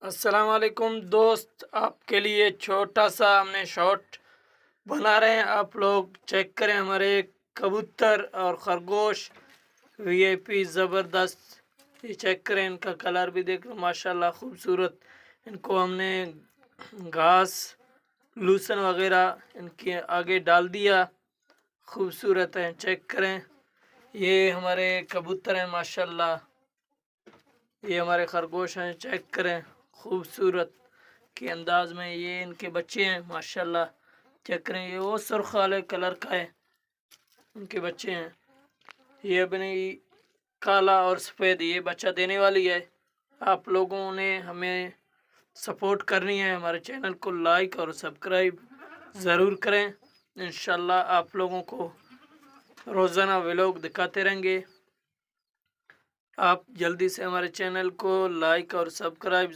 अस्सलाम वालेकुम दोस्त, आपके लिए छोटा सा हमने शॉर्ट बना रहे हैं। आप लोग चेक करें हमारे कबूतर और खरगोश वीआईपी ज़बरदस्त। ये चेक करें, इनका कलर भी देख लो माशाल्लाह खूबसूरत। इनको हमने घास लूसन वगैरह इनके आगे डाल दिया, खूबसूरत है। चेक करें, ये हमारे कबूतर हैं माशाल्लाह। ये हमारे खरगोश हैं, चेक करें खूबसूरत के अंदाज में। ये इनके बच्चे हैं माशाल्लाह। चेक करें, ये वो सुर्ख वाले कलर का है, उनके बच्चे हैं। ये अपनी काला और सफ़ेद ये बच्चा देने वाली है। आप लोगों ने हमें सपोर्ट करनी है, हमारे चैनल को लाइक और सब्सक्राइब ज़रूर करें। इंशाल्लाह आप लोगों को रोज़ाना व्लॉग दिखाते रहेंगे। आप जल्दी से हमारे चैनल को लाइक और सब्सक्राइब